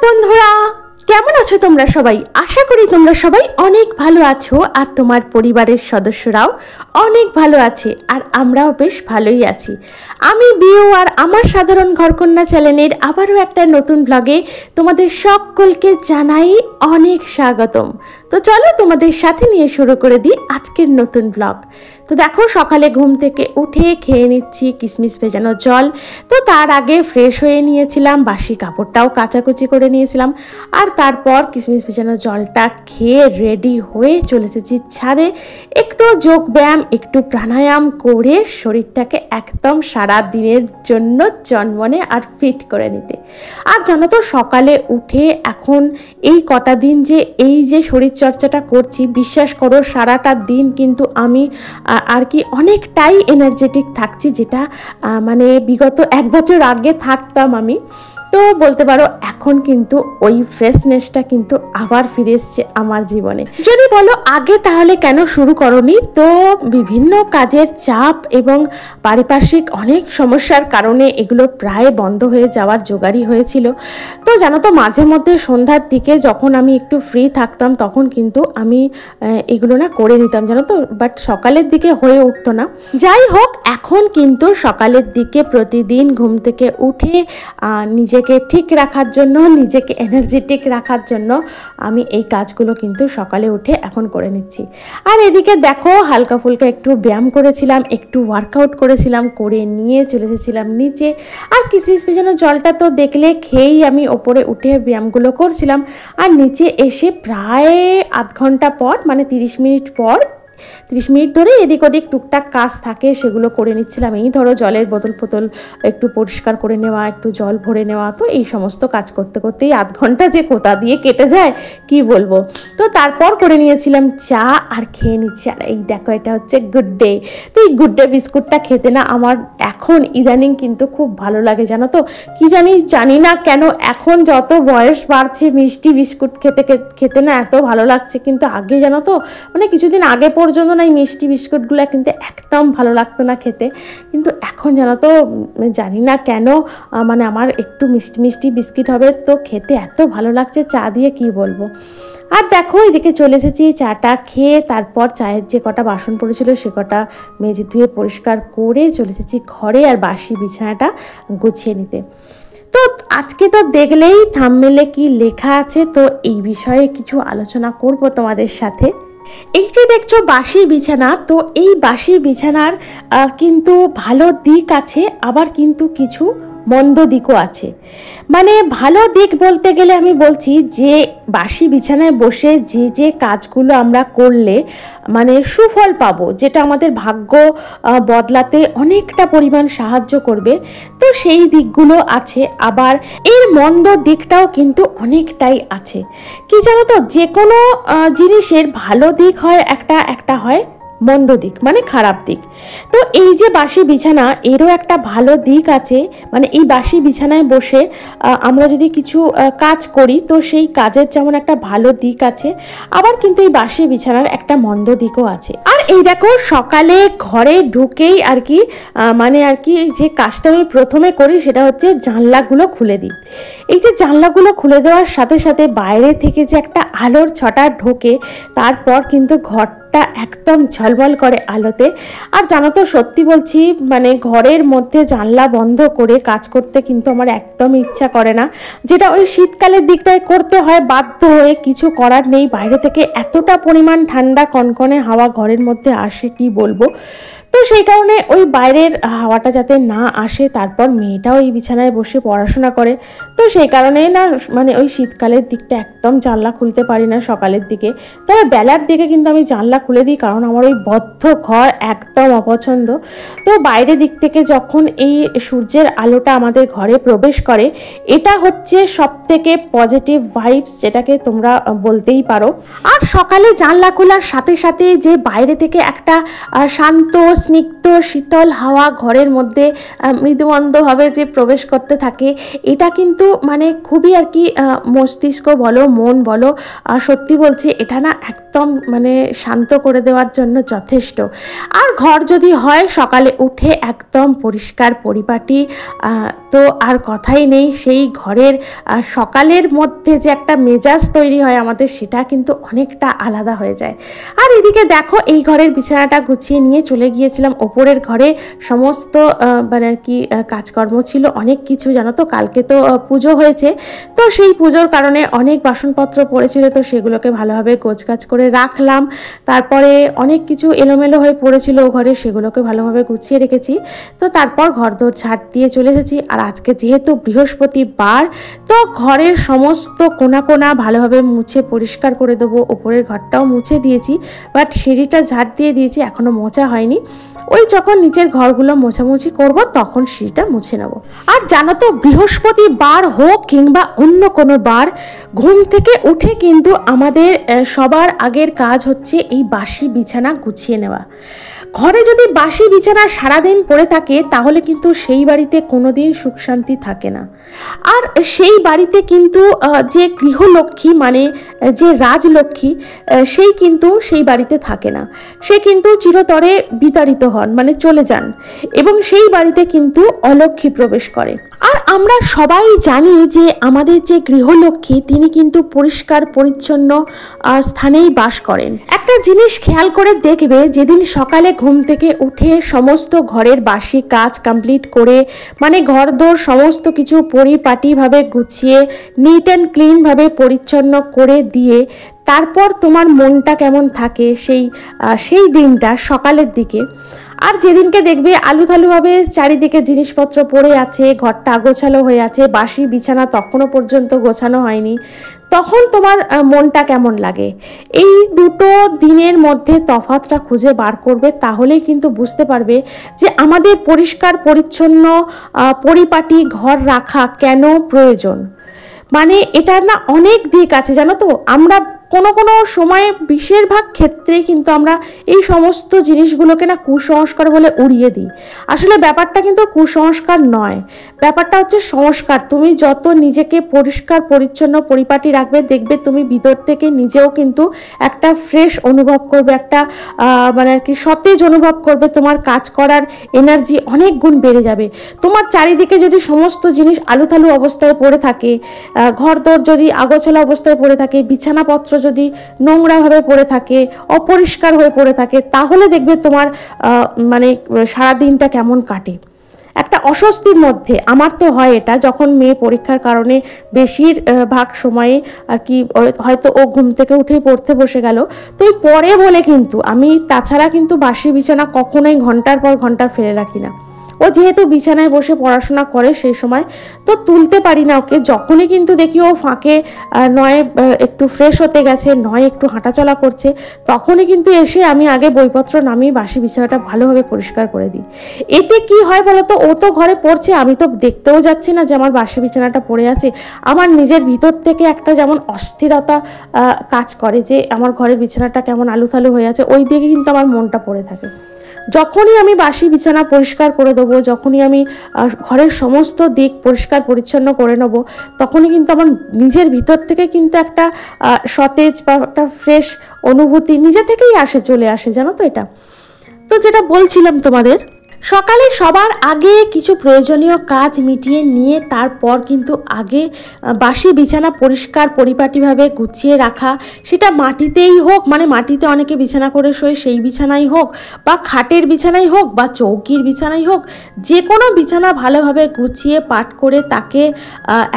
বন্ধুরা, কেমন আছো তোমরা সবাই? আশা করি তোমরা সবাই অনেক ভালো আছো আর তোমার পরিবারের সদস্যরাও অনেক ভালো আছে আর আমরাও বেশ ভালোই আছি। আমি বিউ আর আমার সাধারণ ঘরকন্যা চ্যানেলের আবারও একটা নতুন ব্লগে তোমাদের সকলকে জানাই অনেক স্বাগতম। তো চলো তোমাদের সাথে নিয়ে শুরু করে দিই আজকের নতুন ব্লগ। তো দেখো, সকালে ঘুম থেকে উঠে খেয়ে নিচ্ছি কিশমিশ ভেজানো জল। তো তার আগে ফ্রেশ হয়ে নিয়েছিলাম, বাসি কাপড়টাও কাচাকুচি করে নিয়েছিলাম, আর তারপর কিশমিশ ভেজানো জলটা খেয়ে রেডি হয়ে চলে এসেছি ছাদে। একটু যোগ ব্যায়াম, একটু প্রাণায়াম করে শরীরটাকে একদম সারা দিনের জন্য চনমনে আর ফিট করে নিতে। আর জানো তো, সকালে উঠে এখন এই কটা দিন এই যে শরীরচর্চাটা করছি, বিশ্বাস করো সারাটা দিন কিন্তু আমি আর কি অনেকটাই এনার্জেটিক থাকছি, যেটা মানে বিগত 1 বছর আগে থাকতাম আমি। তো বলতে পারো এখন কিন্তু ওই ফ্রেশনেসটা কিন্তু আবার ফিরে এসছে আমার জীবনে। যদি বলো আগে তাহলে কেন শুরু করনি, তো বিভিন্ন কাজের চাপ এবং পারিপার্শ্বিক অনেক সমস্যার কারণে এগুলো প্রায় বন্ধ হয়ে যাওয়ার জোগাড়ই হয়েছিল। তো জানো তো, মাঝে মধ্যে সন্ধ্যার দিকে যখন আমি একটু ফ্রি থাকতাম তখন কিন্তু আমি এগুলো না করে নিতাম, জানো তো, বাট সকালের দিকে হয়ে উঠতো না। যাই হোক, এখন কিন্তু সকালের দিকে প্রতিদিন ঘুম থেকে উঠে নিজেকে ঠিক রাখার জন্য, নিজেকে এনার্জেটিক রাখার জন্য আমি এই কাজগুলো কিন্তু সকালে উঠে এখন করে নিচ্ছি। আর এদিকে দেখো, হালকা ফুলকা একটু ব্যায়াম করেছিলাম, একটু ওয়ার্কআউট করেছিলাম, করে নিয়ে চলে এসেছিলাম নিচে। আর কিশমিশ ভেজানো জলটা তো দেখলে খেয়েই আমি ওপরে উঠে ব্যায়ামগুলো করছিলাম। আর নিচে এসে প্রায় আধ ঘন্টা পর, মানে 30 মিনিট পর, 30 মিনিট ধরে এদিক ওদিক টুকটাক কাজ থাকে সেগুলো করে নিচ্ছিলাম। এই ধরো জলের বোতল একটু পরিষ্কার করে নেওয়া, একটু জল ভরে নেওয়া। তো এই সমস্ত কাজ করতে করতেই আধ ঘন্টা যে কোথা দিয়ে কেটে যায় কি বলবো। তো তারপর করে নিয়েছিলাম চা আর খেয়ে নিচ্ছি। আর এই দেখো, এটা হচ্ছে গুড ডে। তো এই গুড ডে বিস্কুটটা খেতে না আমার এখন ইদানিং কিন্তু খুব ভালো লাগে, জানো তো। কি জানি না কেন এখন যত বয়স বাড়ছে মিষ্টি বিস্কুট খেতে না এত ভালো লাগছে। কিন্তু আগে জানো তো, মানে কিছুদিন আগে পর্যন্ত না এই মিষ্টি বিস্কুটগুলো কিন্তু একদম ভালো লাগতো না খেতে। কিন্তু এখন জানো তো, জানি না কেন মানে আমার একটু মিষ্টি মিষ্টি বিস্কিট হবে তো খেতে এত ভালো লাগছে চা দিয়ে, কি বলবো। আর দেখো, এদিকে চলে এসেছি চাটা খেয়ে। তারপর চায়ের যে কটা বাসন পড়েছিল সে কটা মেজে ধুয়ে পরিষ্কার করে চলে এসেছি ঘরে আর বাসি বিছানাটা গুছিয়ে নিতে। তো আজকে তো দেখলেই থাম্বনেলে কি লেখা আছে, তো এই বিষয়ে কিছু আলোচনা করব তোমাদের সাথে। এই যে দেখছো বাসি বিছানা, তো এই বাসি বিছানার কিন্তু ভালো দিক আছে, আবার কিন্তু কিছু মন্দ দিকও আছে। মানে ভালো দিক বলতে গেলে আমি বলছি যে বাসি বিছানায় বসে যে কাজগুলো আমরা করলে মানে সুফল পাবো, যেটা আমাদের ভাগ্য বদলাতে অনেকটা পরিমাণ সাহায্য করবে, তো সেই দিকগুলো আছে। আবার এর মন্দ দিকটাও কিন্তু অনেকটাই আছে। কি জানো তো, যে কোনো জিনিসের ভালো দিক হয় একটা হয় মন্দ দিক, মানে খারাপ দিক। তো এই যে বাসি বিছানা, এরও একটা ভালো দিক আছে। মানে এই বাসি বিছানায় বসে আমরা যদি কিছু কাজ করি তো সেই কাজের যেমন একটা ভালো দিক আছে, আবার কিন্তু এই বাসি বিছানার একটা মন্দ দিকও আছে। আর এই দেখো, সকালে ঘরে ঢুকেই আর কি মানে আর কি যে কাজটা আমি প্রথমে করি সেটা হচ্ছে জানলাগুলো খুলে দিই। এই যে জানলাগুলো খুলে দেওয়ার সাথে সাথে বাইরে থেকে যে একটা আলোর ছটা ঢোকে, তারপর কিন্তু ঘরটা একদম ঝলমল করে আলোতে। আর জানো তো, সত্যি বলছি, মানে ঘরের মধ্যে জানলা বন্ধ করে কাজ করতে কিন্তু আমার একদম ইচ্ছা করে না, যেটা ওই শীতকালের দিকটায় করতে হয় বাধ্য হয়ে, কিছু করার নেই। বাইরে থেকে এতটা পরিমাণ ঠান্ডা কনকনে হাওয়া ঘরের মধ্যে আসে, কি বলবো। তো সেই কারণে ওই বাইরের হাওয়াটা যাতে না আসে, তারপর মেয়েটাও এই বিছানায় বসে পড়াশোনা করে, তো সেই কারণে না মানে ওই শীতকালের দিকটা একদম জানলা খুলতে পারি না সকালের দিকে। তবে বেলার দিকে কিন্তু আমি জানলা খুলে দিই, কারণ আমার ওই বদ্ধ ঘর একদম অপছন্দ। তো বাইরের দিক থেকে যখন এই সূর্যের আলোটা আমাদের ঘরে প্রবেশ করে, এটা হচ্ছে সবথেকে পজিটিভ ভাইবস, যেটাকে তোমরা বলতেই পারো। আর সকালে জানলা খোলার সাথে সাথে যে বাইরে থেকে একটা শান্ত স্নিগ্ধ শীতল হাওয়া ঘরের মধ্যে মৃদুমন্দভাবে যে প্রবেশ করতে থাকে, এটা কিন্তু মানে খুবই আর কি মস্তিষ্ক বলো মন বলো, সত্যি বলছি এটা না একদম মানে শান্ত করে দেওয়ার জন্য যথেষ্ট। আর ঘর যদি হয় সকালে উঠে একদম পরিষ্কার পরিপাটি, তো আর কথাই নেই। সেই ঘরের সকালের মধ্যে যে একটা মেজাজ তৈরি হয় আমাদের, সেটা কিন্তু অনেকটা আলাদা হয়ে যায়। আর এদিকে দেখো এই ঘরের বিছানাটা গুছিয়ে নিয়ে চলে গিয়েছিলাম ওপরের ঘরে। সমস্ত মানে আর কি কাজকর্ম ছিল, অনেক কিছু জানো তো, কালকে তো পুজো হয়েছে, তো সেই পুজোর কারণে অনেক বাসনপত্র পড়েছিল, তো সেগুলোকে ভালোভাবে গোছগাছ করে রাখলাম। তারপরে অনেক কিছু এলোমেলো হয়ে পড়েছিল ঘরে, সেগুলোকে ভালোভাবে গুছিয়ে রেখেছি। তো তারপর ঘরদোর ঝাড় দিয়ে চলে এসেছি। আর আজকে যেহেতু বৃহস্পতিবার, তো ঘরের সমস্ত কোনা কোনা ভালোভাবে মুছে পরিষ্কার করে দেবো। ওপরের ঘরটাও মুছে দিয়েছি, বাট সিঁড়িটা ঝাড় দিয়ে দিয়েছি, এখনও মোছা হয়নি। ওই যখন নিচের ঘরগুলো মোছামুছি করব তখন সিঁড়িটা মুছে নেব। আর জানো তো, বৃহস্পতিবার হোক কিংবা অন্য কোনো বার, ঘুম থেকে উঠে কিন্তু আমাদের সবার আগের কাজ হচ্ছে এই বাসি বিছানা গুছিয়ে নেওয়া। ঘরে যদি বাসি বিছানা সারাদিন পড়ে থাকে তাহলে কিন্তু সেই বাড়িতে কোনোদিন সুখ শান্তি থাকে না। আর সেই বাড়িতে কিন্তু যে গৃহলক্ষ্মী মানে যে রাজলক্ষ্মী, সেই কিন্তু সেই বাড়িতে থাকে না, সে কিন্তু চিরতরে বিতাড়িত হন মানে চলে যান, এবং সেই বাড়িতে কিন্তু অলক্ষ্মী প্রবেশ করে। আর আমরা সবাই জানি যে আমাদের যে গৃহলক্ষ্মী তিনি কিন্তু পরিষ্কার পরিচ্ছন্ন স্থানেই বাস করেন। একটা জিনিস খেয়াল করে দেখবে, যেদিন সকালে ঘুম থেকে উঠে সমস্ত ঘরের বাসি কাজ কমপ্লিট করে মানে ঘরদোর সমস্ত কিছু পরিপাটিভাবে গুছিয়ে নিট অ্যান্ড ক্লিনভাবে পরিচ্ছন্ন করে দিয়ে তারপর তোমার মনটা কেমন থাকে সেই দিনটা সকালের দিকে। আর যেদিনকে দেখবে আলুথালুভাবে চারিদিকে জিনিসপত্র পড়ে আছে, ঘরটা আগোছালো হয়ে আছে, বাসি বিছানা তখনও পর্যন্ত গোছানো হয়নি, তখন তোমার মনটা কেমন লাগে। এই দুটো দিনের মধ্যে তফাৎটা খুঁজে বার করবে, তাহলেই কিন্তু বুঝতে পারবে যে আমাদের পরিষ্কার পরিচ্ছন্ন পরিপাটি ঘর রাখা কেন প্রয়োজন। মানে এটার না অনেক দিক আছে জানো তো। আমরা কোনো কোনো সময়ে বেশিরভাগ ক্ষেত্রেই কিন্তু আমরা এই সমস্ত জিনিসগুলোকে না কুসংস্কার বলে উড়িয়ে দিই। আসলে ব্যাপারটা কিন্তু কুসংস্কার নয়, ব্যাপারটা হচ্ছে সংস্কার। তুমি যত নিজেকে পরিষ্কার পরিচ্ছন্ন পরিপাটি রাখবে, দেখবে তুমি ভিতর থেকে নিজেও কিন্তু একটা ফ্রেশ অনুভব করবে, একটা মানে আর কি সতেজ অনুভব করবে। তোমার কাজ করার এনার্জি অনেক গুণ বেড়ে যাবে। তোমার চারিদিকে যদি সমস্ত জিনিস আলুথালু অবস্থায় পড়ে থাকে, ঘরদোর যদি আগোছালো অবস্থায় পড়ে থাকে, বিছানাপত্র যদি নোংরাভাবে পড়ে থাকে, অপরিষ্কার হয়ে পড়ে থাকে, তাহলে দেখবে তোমার মানে সারা দিনটা কেমন কাটে, একটা অস্বস্তির মধ্যে। আমার তো হয় এটা, যখন মেয়ে পরীক্ষার কারণে বেশিরভাগ সময়ে আর কি হয়তো ও ঘুম থেকে উঠেই পড়তে বসে গেল, তো ওই পরে বলে কিন্তু আমি তাছাড়া কিন্তু বাসি বিছানা কখনোই ঘন্টার পর ঘন্টা ফেলে রাখি না। ও যেহেতু বিছানায় বসে পড়াশোনা করে সেই সময় তো তুলতে পারি না ওকে। যখনই কিন্তু দেখি ও ফাঁকে নয় একটু ফ্রেশ হতে গেছে, নয় একটু হাঁটাচলা করছে, তখনই কিন্তু এসে আমি আগে বইপত্র নামিয়ে বাসি বিছানাটা ভালোভাবে পরিষ্কার করে দিই। এতে কি হয় বলতো, ও তো ঘরে পড়ছে, আমি তো দেখতেও যাচ্ছি না যে আমার বাসি বিছানাটা পড়ে আছে। আমার নিজের ভিতর থেকে একটা যেমন অস্থিরতা কাজ করে যে আমার ঘরের বিছানাটা কেমন আলুথালু হয়ে আছে, ওই দিকে কিন্তু আমার মনটা পড়ে থাকে। যখনই আমি বাসি বিছানা পরিষ্কার করে দেবো, যখনই আমি ঘরের সমস্ত দিক পরিষ্কার পরিচ্ছন্ন করে নেব, তখনই কিন্তু আমার নিজের ভিতর থেকে কিন্তু একটা সতেজ বা একটা ফ্রেশ অনুভূতি নিজে থেকেই চলে আসে জানো তো। এটা তো যেটা বলছিলাম তোমাদের, সকালে সবার আগে কিছু প্রয়োজনীয় কাজ মিটিয়ে নিয়ে তারপর কিন্তু আগে বাসি বিছানা পরিষ্কার পরিপাটিভাবে গুছিয়ে রাখা। সেটা মাটিতেই হোক, মানে মাটিতে অনেকে বিছানা করে শোয়, সেই বিছানাই হোক, বা খাটের বিছানাই হোক, বা চৌকির বিছানাই হোক, যে কোনো বিছানা ভালোভাবে গুছিয়ে পাট করে তাকে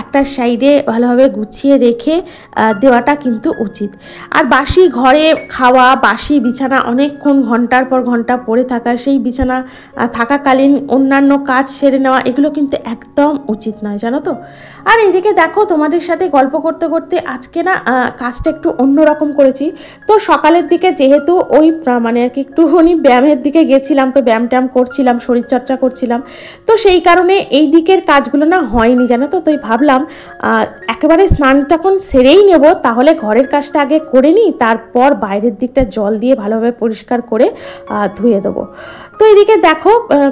একটা সাইডে ভালোভাবে গুছিয়ে রেখে দেওয়াটা কিন্তু উচিত। আর বাসি ঘরে খাওয়া, বাসি বিছানা অনেকক্ষণ ঘন্টার পর ঘন্টা পড়ে থাকা, সেই বিছানা থাকাকালীন অন্যান্য কাজ সেরে নেওয়া এগুলো কিন্তু একদম উচিত নয়, জানো তো। আর এদিকে দেখো তোমাদের সাথে গল্প করতে করতে আজকে না কাজটা একটু অন্যরকম করেছি। তো সকালের দিকে যেহেতু ওই মানে আর কি একটুখানি ব্যায়ামের দিকে গেছিলাম, তো ব্যায়াম ট্যায়াম করছিলাম, শরীরচর্চা করছিলাম, তো সেই কারণে এই দিকের কাজগুলো না হয়নি, জানো তো। তো ভাবলাম একেবারে স্নান তখন সেরেই নেব, তাহলে ঘরের কাজটা আগে করে নিই, তারপর বাইরের দিকটা জল দিয়ে ভালোভাবে পরিষ্কার করে ধুয়ে দেবো। তো এদিকে দেখো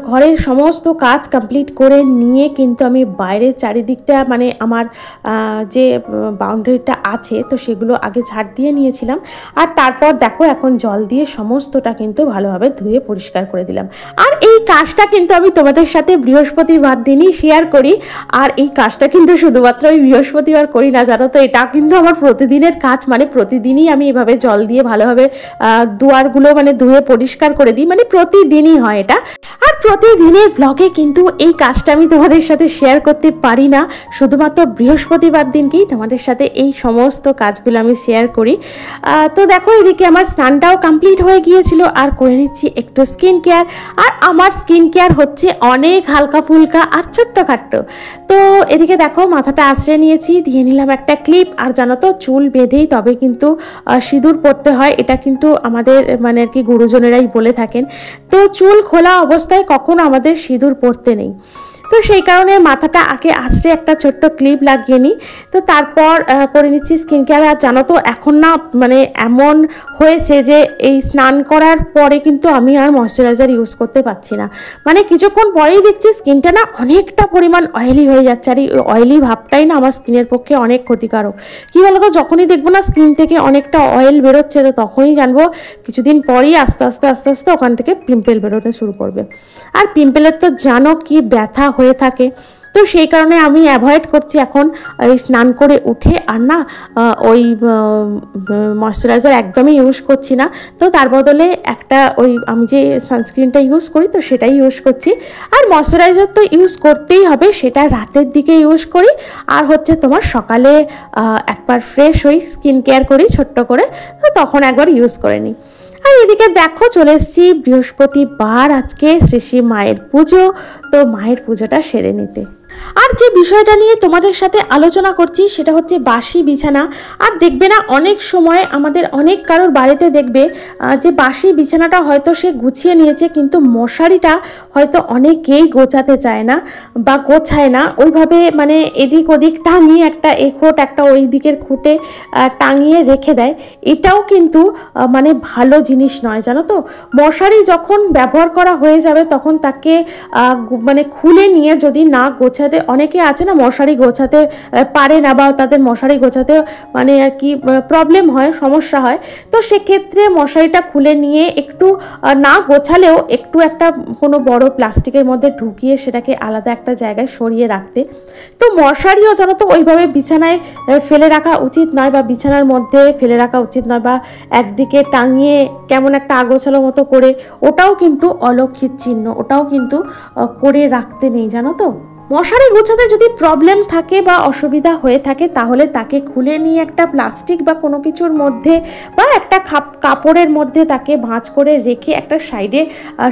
ঘরের সমস্ত কাজ কমপ্লিট করে নিয়ে কিন্তু আমি বাইরের চারিদিকটা মানে আমার যে বাউন্ডারিটা আছে তো সেগুলো আগে ঝাড় দিয়ে নিয়েছিলাম। আর তারপর দেখো এখন জল দিয়ে সমস্তটা কিন্তু ভালোভাবে ধুয়ে পরিষ্কার করে দিলাম। আর এই কাজটা কিন্তু আমি তোমাদের সাথে বৃহস্পতিবার দিনই শেয়ার করি। আর এই কাজটা কিন্তু শুধুমাত্র আমি বৃহস্পতিবার করি না, জানো তো। এটা কিন্তু আমার প্রতিদিনের কাজ, মানে প্রতিদিনই আমি এভাবে জল দিয়ে ভালোভাবে দুয়ারগুলো মানে ধুয়ে পরিষ্কার করে দিই, মানে প্রতিদিনই হয় এটা। আর প্রতিদিনের ব্লগে কিন্তু এই কাজটা আমি তোমাদের সাথে শেয়ার করতে পারি না, শুধুমাত্র বৃহস্পতিবার দিনকেই তোমাদের সাথে এই সমস্ত কাজগুলো আমি শেয়ার করি। তো দেখো এদিকে আমার স্নানটাও কমপ্লিট হয়ে গিয়েছিল, আর করে নিচ্ছি একটু স্কিন কেয়ার। আর আমার স্কিন কেয়ার হচ্ছে অনেক হালকা ফুলকা আর ছোট্টখাট্ট। তো এদিকে দেখো মাথাটা আঁচড়ে নিয়েছি, দিয়ে নিলাম একটা ক্লিপ। আর জানো তো চুল বেঁধেই তবে কিন্তু সিঁদুর পরতে হয়, এটা কিন্তু আমাদের মানে আর কি গুরুজনেরাই বলে থাকেন। তো চুল খোলা অবস্থায় কখনো আমাদের সিঁদুর পরতে নেই, তো সেই কারণে মাথাটা আগে আঁচড়ে একটা ছোট্ট ক্লিপ লাগিয়ে নিই। তো তারপর করে নিচ্ছি স্কিন কেয়ার। আর জানো তো এখন না মানে এমন হয়েছে যে এই স্নান করার পরে কিন্তু আমি আর ময়শ্চারাইজার ইউজ করতে পারছি না, মানে কিছুক্ষণ পরেই দেখছি স্কিনটা না অনেকটা পরিমাণ অয়েলি হয়ে যাচ্ছে। আর এই অয়েলি ভাবটাই না আমার স্কিনের পক্ষে অনেক ক্ষতিকারক। কী বলো তো, যখনই দেখবো না স্কিন থেকে অনেকটা অয়েল বেরোচ্ছে, তো তখনই জানবো কিছুদিন পরেই আস্তে আস্তে আস্তে আস্তে ওখান থেকে পিম্পল বেরোতে শুরু করবে। আর পিম্পলের তো জানো কি ব্যথা হয়ে থাকে, তো সেই কারণে আমি অ্যাভয়েড করছি এখন এই স্নান করে উঠে আর না ওই ময়শ্চারাইজার একদমই ইউজ করছি না। তো তার বদলে একটা ওই আমি যে সানস্ক্রিনটা ইউজ করি তো সেটাই ইউজ করছি। আর ময়শ্চারাইজার তো ইউজ করতেই হবে, সেটা রাতের দিকে ইউজ করি। আর হচ্ছে তোমার সকালে একবার ফ্রেশ হই, স্কিন কেয়ার করি ছোট্ট করে, তো তখন একবার ইউজ করে নিই। আর এদিকে দেখো চলে এসেছি বৃহস্পতিবার, আজকে শ্রী মায়ের পুজো, তো মায়ের পুজোটা সেরে নিতে। আর যে বিষয়টা নিয়ে তোমাদের সাথে আলোচনা করছি সেটা হচ্ছে বাসি বিছানা। আর দেখবে না অনেক সময় আমাদের অনেক কারোর বাড়িতে দেখবে যে বাসি বিছানাটা হয়তো সে গুছিয়ে নিয়েছে, কিন্তু মশারিটা হয়তো অনেকেই গোছাতে চায় না বা গোছায় না ওইভাবে, মানে এদিক ওদিক টাঙিয়ে একটা এখোট একটা ওই দিকের খুঁটে টাঙিয়ে রেখে দেয়। এটাও কিন্তু মানে ভালো জিনিস নয়, জানো তো। মশারি যখন ব্যবহার করা হয়ে যাবে তখন তাকে মানে খুলে নিয়ে যদি না গোছাতে, অনেকে আছে না মশারি গোছাতে পারে না বা তাদের মশারি গোছাতে মানে আর কি প্রবলেম হয়, সমস্যা হয়, তো সেক্ষেত্রে মশারিটা খুলে নিয়ে একটু না গোছালেও একটু একটা কোনো বড় প্লাস্টিকের মধ্যে ঢুকিয়ে সেটাকে আলাদা একটা জায়গায় সরিয়ে রাখতে। তো মশারিও জানো তো ওইভাবে বিছানায় ফেলে রাখা উচিত নয়, বা বিছানার মধ্যে ফেলে রাখা উচিত নয়, বা একদিকে টাঙিয়ে কেমন একটা আগোছালো মতো করে, ওটাও কিন্তু অলক্ষিত চিহ্ন, ওটাও কিন্তু করে রাখতে নেই, জানো তো। মশারি গোছাতে যদি প্রবলেম থাকে বা অসুবিধা হয়ে থাকে তাহলে তাকে খুলে নিয়ে একটা প্লাস্টিক বা কোনো কিছুর মধ্যে বা একটা কাপড়ের মধ্যে তাকে ভাঁজ করে রেখে একটা সাইডে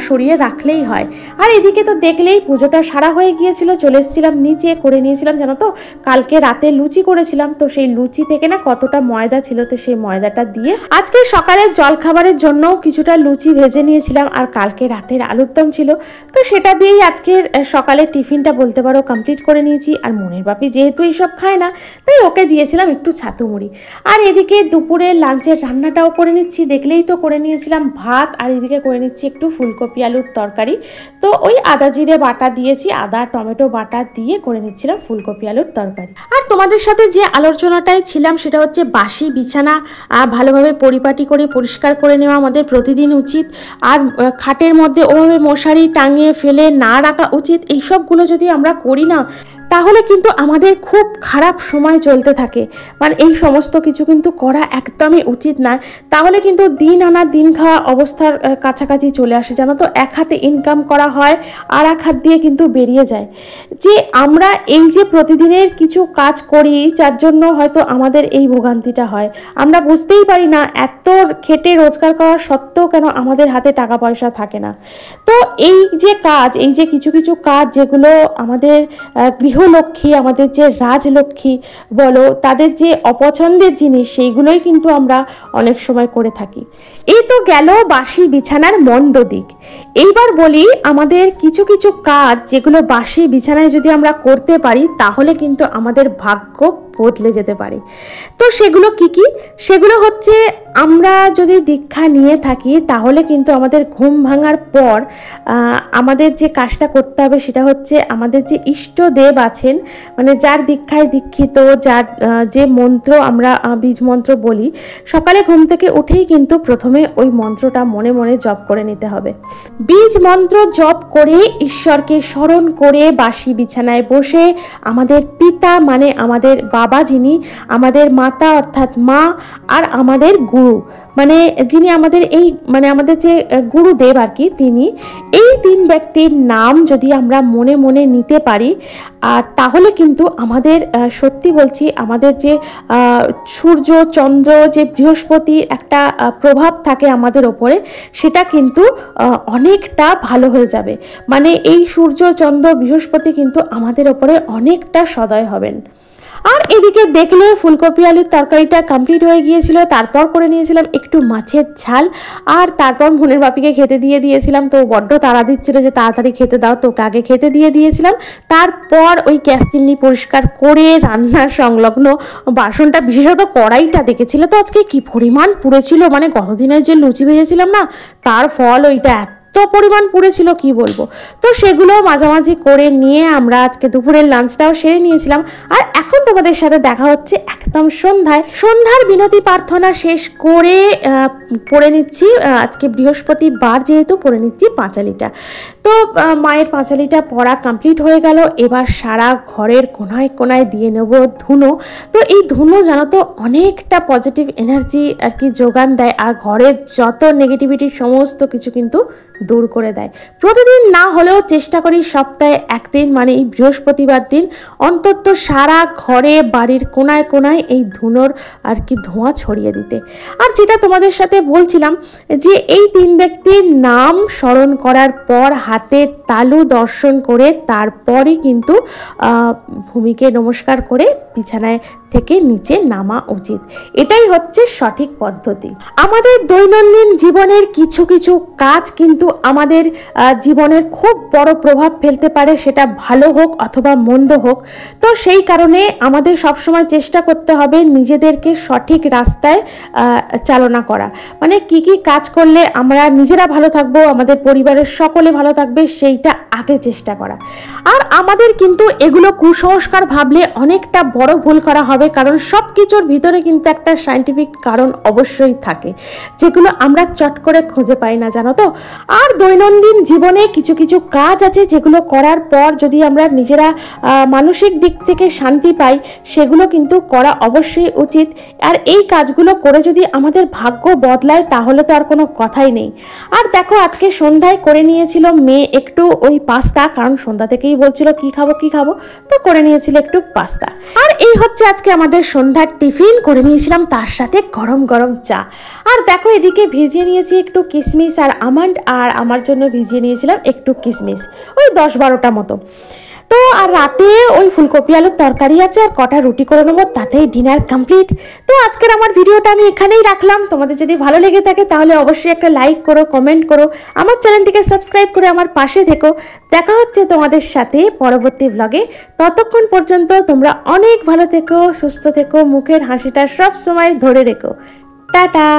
সরিয়ে রাখলেই হয়। আর এদিকে তো দেখলেই পুজোটা সারা হয়ে গিয়েছিল, চলে এসেছিলাম নিচে, করে নিয়েছিলাম জানো তো কালকে রাতে লুচি করেছিলাম, তো সেই লুচি থেকে না কতটা ময়দা ছিল, তো সেই ময়দাটা দিয়ে আজকে সকালের জলখাবারের জন্যও কিছুটা লুচি ভেজে নিয়েছিলাম। আর কালকে রাতের আলুর দম ছিল, তো সেটা দিয়েই আজকের সকালের টিফিনটা বলতে পারো কমপ্লিট করে নিয়েছি। আর মনের বাপি যেহেতু এইসব খায় না, তাই ওকে দিয়েছিলাম একটু ছাতু মুড়ি। আর এদিকে দুপুরে লাঞ্চের রান্নাটাও করে নিচ্ছি, দেখলেই তো করে নিয়েছিলাম ভাত, আর এদিকে করে নিচ্ছি একটু ফুলকপি আলুর তরকারি। তো ওই আদা জিরে বাটা দিয়েছি, আদা টমেটো বাটা দিয়ে করে নিচ্ছিলাম ফুলকপি আলুর তরকারি। আর তোমাদের সাথে যে আলোচনাটায় ছিলাম সেটা হচ্ছে বাসি বিছানা ভালোভাবে পরিপাটি করে পরিষ্কার করে নেওয়া আমাদের প্রতিদিন উচিত। আর খাটের মধ্যে ওভাবে মশারি টাঙিয়ে ফেলে না রাখা উচিত। এইসবগুলো যদি আমরা করি না, তাহলে কিন্তু আমাদের খুব খারাপ সময় চলতে থাকে। মানে এই সমস্ত কিছু কিন্তু করা একদমই উচিত নয়, তাহলে কিন্তু দিন আনা দিন খাওয়া অবস্থার কাছাকাছি চলে আসে। জানো তো, এক হাতে ইনকাম করা হয় আর এক হাত দিয়ে কিন্তু বেরিয়ে যায়। যে আমরা এই যে প্রতিদিনের কিছু কাজ করি, যার জন্য হয়তো আমাদের এই ভোগান্তিটা হয়, আমরা বুঝতেই পারি না এত খেটে রোজগার করা সত্ত্বেও কেন আমাদের হাতে টাকা পয়সা থাকে না। তো এই যে কাজ, এই যে কিছু কিছু কাজ যেগুলো আমাদের গৃহলক্ষ্মী, আমাদের যে রাজলক্ষ্মী বলো, তাদের যে অপছন্দের জিনিস, সেইগুলোই কিন্তু আমরা অনেক সময় করে থাকি। এই তো গেল বাসি বিছানার মন্দ দিক। এইবার বলি আমাদের কিছু কিছু কাজ যেগুলো বাসি বিছানায় যদি আমরা করতে পারি, তাহলে কিন্তু আমাদের ভাগ্য বদলে যেতে পারে। তো সেগুলো কি কি? সেগুলো হচ্ছে, আমরা যদি দীক্ষা নিয়ে থাকি তাহলে কিন্তু আমাদের ঘুম ভাঙার পর আমাদের যে কাজটা করতে হবে সেটা হচ্ছে, আমাদের যে ইষ্টদেব আছেন, মানে যার দীক্ষায় দীক্ষিত, যার যে মন্ত্র আমরা বীজ মন্ত্র বলি, সকালে ঘুম থেকে উঠেই কিন্তু প্রথমে ওই মন্ত্রটা মনে মনে জপ করে নিতে হবে। বীজ মন্ত্র জপ করে ঈশ্বরকে স্মরণ করে বাসি বিছানায় বসে আমাদের পিতা মানে আমাদের বাবা, যিনি আমাদের মাতা অর্থাৎ মা, আর আমাদের গুরু মানে যিনি আমাদের এই মানে আমাদের যে গুরুদেব আর কি, তিনি, এই তিন ব্যক্তির নাম যদি আমরা মনে মনে নিতে পারি, আর তাহলে কিন্তু আমাদের সত্যি বলছি, আমাদের যে সূর্য চন্দ্র যে বৃহস্পতির একটা প্রভাব থাকে আমাদের ওপরে, সেটা কিন্তু অনেকটা ভালো হয়ে যাবে। মানে এই সূর্য চন্দ্র বৃহস্পতি কিন্তু আমাদের ওপরে অনেকটা সদয় হবেন। আর এদিকে দেখলে ফুলকপি আলুর তরকারিটা কমপ্লিট হয়ে গিয়েছিল। তারপর করে নিয়েছিলাম একটু মাছের ঝাল, আর তারপর মনের বাপিকে খেতে দিয়ে দিয়েছিলাম। তো বড্ড তাড়া দিচ্ছিল যে তাড়াতাড়ি খেতে দাও, তোকে আগে খেতে দিয়ে দিয়েছিলাম। তারপর ওই গ্যাস চিমনি পরিষ্কার করে রান্নার সংলগ্ন বাসনটা, বিশেষত কড়াইটা দেখেছিল তো আজকে কি পরিমাণ পুড়েছিল। মানে গতদিনের যে লুচি ভেজেছিলাম না, তার ফল ওইটা এত পরিমাণ পুড়েছিল কি বলবো। তো সেগুলো মাঝামাঝি করে নিয়ে আমরা আজকে দুপুরের লাঞ্চটাও সেরে নিয়েছিলাম। আর এখন তোমাদের সাথে দেখা হচ্ছে একদম সন্ধ্যায়। সন্ধ্যার বিনতি প্রার্থনা শেষ করে পড়ে নিচ্ছি, আজকে বৃহস্পতিবার যেহেতু, পড়ে নিচ্ছি পাঁচালিটা। তো মায়ের পাঁচালিটা পড়া কমপ্লিট হয়ে গেল। এবার সারা ঘরের কোনায় কোনায় দিয়ে নেব ধুনো। তো এই ধুনো জানো তো অনেকটা পজিটিভ এনার্জি আর কি যোগান দেয়, আর ঘরের যত নেগেটিভিটি সমস্ত কিছু কিন্তু দূর করে দেয়। প্রতিদিন না হলেও চেষ্টা করি সপ্তাহে একদিন, মানে এই বৃহস্পতিবার দিন অন্তত সারা ঘরে বাড়ির কোনায় কোনায় এই ধুনোর আর কি ধোঁয়া ছড়িয়ে দিতে। আর যেটা তোমাদের সাথে বলছিলাম যে এই তিন ব্যক্তির নাম স্মরণ করার পর হাতের তালু দর্শন করে তারপরই কিন্তু ভূমিকে নমস্কার করে বিছানায় থেকে নিচে নামা উচিত। এটাই হচ্ছে সঠিক পদ্ধতি। আমাদের দৈনন্দিন জীবনের কিছু কিছু কাজ কিন্তু আমাদের জীবনের খুব বড় প্রভাব ফেলতে পারে, সেটা ভালো হোক অথবা মন্দ হোক। তো সেই কারণে আমাদের সবসময় চেষ্টা করতে হবে নিজেদেরকে সঠিক রাস্তায় চালনা করা। মানে কি কি কাজ করলে আমরা নিজেরা ভালো থাকবো, আমাদের পরিবারের সকলে ভালো থাকবে, সেইটা আগে চেষ্টা করা। আর আমাদের কিন্তু এগুলো কুসংস্কার ভাবলে অনেকটা বড় ভুল করা হবে, কারণ সব কিছুর ভিতরে কিন্তু একটা সায়েন্টিফিক কারণ অবশ্যই থাকে, যেগুলো আমরা চট করে খুঁজে পাই না, জানো তো। আর দৈনন্দিন জীবনে কিছু কিছু কাজ আছে যেগুলো করার পর যদি আমরা নিজেরা মানসিক দিক থেকে শান্তি পাই, সেগুলো কিন্তু করা অবশ্যই উচিত। আর এই কাজগুলো করে যদি আমাদের ভাগ্য বদলায় তাহলে তো আর কোনো কথাই নেই। আর দেখো আজকে সন্ধ্যায় করে নিয়েছিল মেয়ে একটু ওই পাস্তা, কারণ সন্ধ্যা থেকেই বলছিল কি খাবো কি খাবো, তো করে নিয়েছিল একটু পাস্তা। আর এই হচ্ছে আজকে আমাদের সন্ধ্যার টিফিন। করে নিয়েছিলাম তার সাথে গরম গরম চা। আর দেখো এদিকে ভিজিয়ে নিয়েছি একটু কিশমিশ আর আমন্ড, আর আমার জন্য ভিজিয়ে নিয়েছিলাম একটু কিশমিশ, ওই 10-12টা মতো। তো আর রাতে ওই ফুলকপি আলুর তরকারি আছে, আর কটা রুটি করে নেবো, তাতেই ডিনার কমপ্লিট। তো আজকের আমার ভিডিওটা আমি এখানেই রাখলাম। তোমাদের যদি ভালো লেগে থাকে তাহলে অবশ্যই একটা লাইক করো, কমেন্ট করো, আমার চ্যানেলটিকে সাবস্ক্রাইব করে আমার পাশে থেকো। দেখা হচ্ছে তোমাদের সাথে পরবর্তী ব্লগে। ততক্ষণ পর্যন্ত তোমরা অনেক ভালো থেকো, সুস্থ থেকো, মুখের হাসিটা সব সময় ধরে রেখো। টাটা।